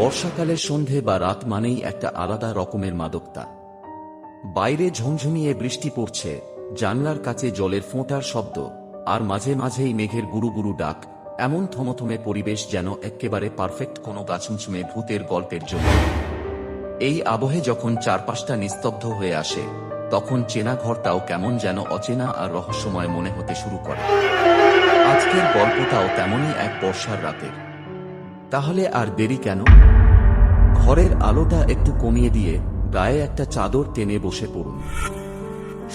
বর্ষাকালের সন্ধে বা রাত মানেই একটা আলাদা রকমের মাদকতা। বাইরে ঝমঝমিয়ে বৃষ্টি পড়ছে, জানলার কাছে জলের ফোঁটার শব্দ, আর মাঝে মাঝেই মেঘের গুরু গুরু ডাক। এমন থমথমে পরিবেশ যেন এক্কেবারে পারফেক্ট কোনো গাছুমছুমে ভূতের গল্পের জন্য। এই আবহে যখন চারপাশটা নিস্তব্ধ হয়ে আসে, তখন চেনা ঘরটাও কেমন যেন অচেনা আর রহস্যময় মনে হতে শুরু করে। আজকের গল্পটাও তেমনই এক বর্ষার রাতের। তাহলে আর দেরি কেন? ঘরের আলোটা একটু কমিয়ে দিয়ে গায়ে একটা চাদর টেনে বসে পড়ুন।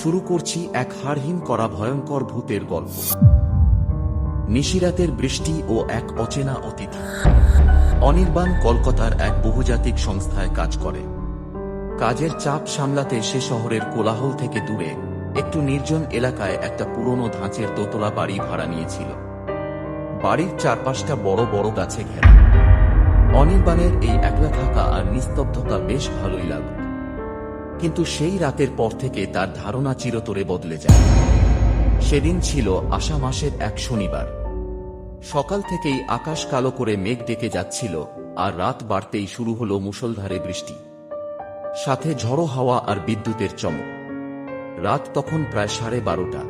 শুরু করছি এক হাড়হিম করা ভয়ঙ্কর ভূতের গল্প। নিশিরাতের বৃষ্টি ও এক অচেনা অতিথি। অনির্বাণ কলকাতার এক বহুজাতিক সংস্থায় কাজ করে। কাজের চাপ সামলাতে সে শহরের কোলাহল থেকে দূরে একটু নির্জন এলাকায় একটা পুরনো ধাঁচের দোতলা বাড়ি ভাড়া নিয়েছিল। বাড়ির চারপাশটা বড় বড় গাছে ঘেরা। অনির্বাণের এই একলা থাকা আর নিস্তব্ধতা বেশ ভালোই লাগত। কিন্তু সেই রাতের পর থেকে তার ধারণা চিরতরে বদলে যায়। সেদিন ছিল আষাঢ় মাসের এক শনিবার। সকাল থেকেই আকাশ কালো করে মেঘ ডেকে যাচ্ছিল, আর রাত বাড়তেই শুরু হলো মুষলধারে বৃষ্টি, সাথে ঝড়ো হাওয়া আর বিদ্যুতের চমক। রাত তখন প্রায় 12:30।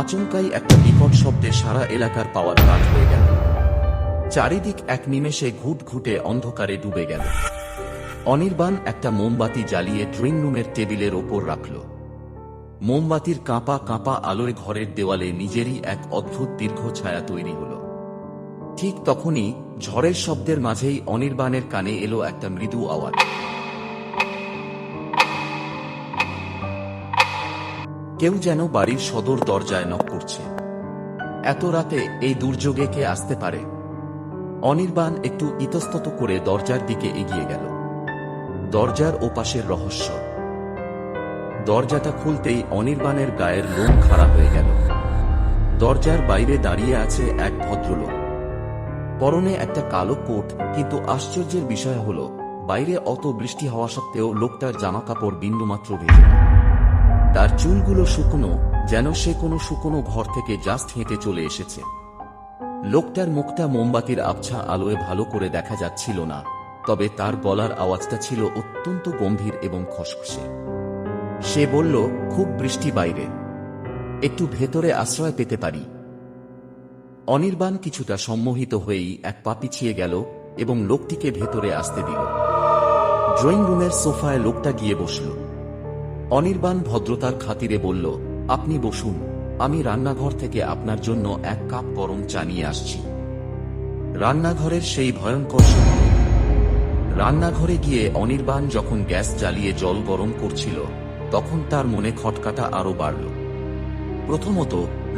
আচমকাই একটা বিকট শব্দে সারা এলাকার পাওয়ার কাট হয়ে গেল। চারিদিক এক নিমেষে ঘুটঘুটে অন্ধকারে ডুবে গেল। অনির্বাণ একটা মোমবাতি জ্বালিয়ে ড্রয়িং রুমের টেবিলের ওপর রাখল। মোমবাতির কাঁপা কাঁপা আলোয় ঘরের দেওয়ালে নিজেরই এক অদ্ভুত দীর্ঘ ছায়া তৈরি হল। ঠিক তখনই ঝড়ের শব্দের মাঝেই অনির্বাণের কানে এলো একটা মৃদু আওয়াজ। কেউ যেন বাড়ির সদর দরজায় নক করছে। এত রাতে এই দুর্যোগে কে আসতে পারে? অনির্বাণ একটু ইতস্তত করে দরজার দিকে এগিয়ে গেল। দরজার ওপাশের রহস্য। দরজাটা খুলতেই অনির্বাণের গায়ের লোম খাড়া হয়ে গেল। দরজার বাইরে দাঁড়িয়ে আছে এক ভদ্রলোক। পরনে একটা কালো কোট, কিন্তু আশ্চর্যের বিষয় হলো বাইরে অত বৃষ্টি হওয়া সত্ত্বেও লোকটার জামাকাপড় বিন্দুমাত্র ভেজে না। তার চুলগুলো শুকনো, যেন সে কোনো শুকনো ঘর থেকে জাস্ট হেঁটে চলে এসেছে। লোকটার মুখটা মোমবাতির আবছা আলোয় ভালো করে দেখা যাচ্ছিল না, তবে তার গলার আওয়াজটা ছিল অত্যন্ত গম্ভীর এবং খসখসে। সে বলল, খুব বৃষ্টি বাইরে, একটু ভেতরে আশ্রয় পেতে পারি? অনির্বাণ কিছুটা সম্মোহিত হয়েই এক পা পিছিয়ে গেল এবং লোকটিকে ভেতরে আসতে দিল। ড্রয়িং রুমের সোফায় লোকটা গিয়ে বসল। অনির্বাণ ভদ্রতার খাতিরে বলল, আপনি বসুন, আমি রান্নাঘর থেকে আপনার জন্য এক কাপ গরম চা নিয়ে আসছি। রান্নাঘরের সেই ভয়ঙ্কর শব্দ। রান্নাঘরে গিয়ে অনির্বাণ যখন গ্যাস জ্বালিয়ে জল গরম করছিল, তখন তার মনে খটকাটা আরো বাড়ল। প্রথমত,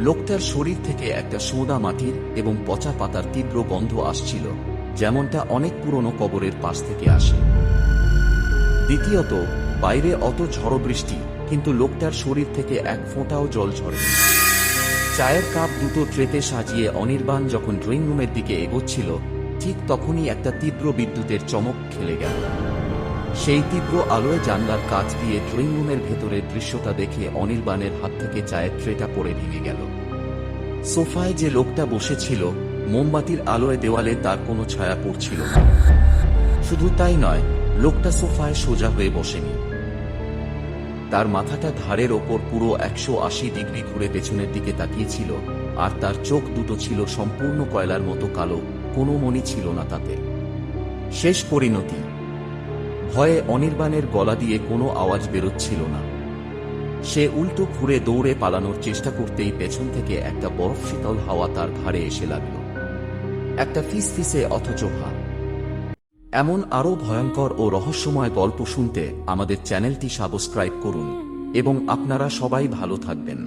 লোকটার শরীর থেকে একটা সোঁদা মাটির এবং পচা পাতার তীব্র গন্ধ আসছিল, যেমনটা অনেক পুরনো কবরের পাশ থেকে আসে। দ্বিতীয়ত, বাইরে অত ঝড় বৃষ্টি, কিন্তু লোকটার শরীর থেকে এক ফোঁটাও জল ঝরেনি। চায়ের কাপ দুটো ট্রেতে সাজিয়ে অনির্বাণ যখন ড্রয়িং রুমের দিকে এগোচ্ছিল, ঠিক তখনই একটা তীব্র বিদ্যুতের চমক খেলে গেল। সেই তীব্র আলোয় জানলার কাচ দিয়ে ড্রয়িং রুমের ভেতরের দৃশ্যটা দেখে অনির্বাণের হাত থেকে চায়ের ট্রেটা পড়ে ভেঙে গেল। সোফায় যে লোকটা বসেছিল, মোমবাতির আলোয় দেওয়ালে তার কোনো ছায়া পড়ছিল না। শুধু তাই নয়, লোকটা সোফায় সোজা হয়ে বসেনি। তার মাথাটা ঘাড়ের ওপর পুরো 180 ডিগ্রি ঘুরে পেছনের দিকে তাকিয়েছিল, আর তার চোখ দুটো ছিল সম্পূর্ণ কয়লার মতো কালো, কোনো মনি ছিল না তাতে। শেষ পরিণতি। ভয়ে অনির্বাণের গলা দিয়ে কোনো আওয়াজ বেরোচ্ছিল না। সে উল্টো ঘুরে দৌড়ে পালানোর চেষ্টা করতেই পেছন থেকে একটা বরফ শীতল হাওয়া তার ঘাড়ে এসে লাগল। একটা ফিসফিসে অথচ ভা। এমন আরও ভয়ঙ্কর ও রহস্যময় গল্প শুনতে আমাদের চ্যানেলটি সাবস্ক্রাইব করুন এবং আপনারা সবাই ভালো থাকবেন।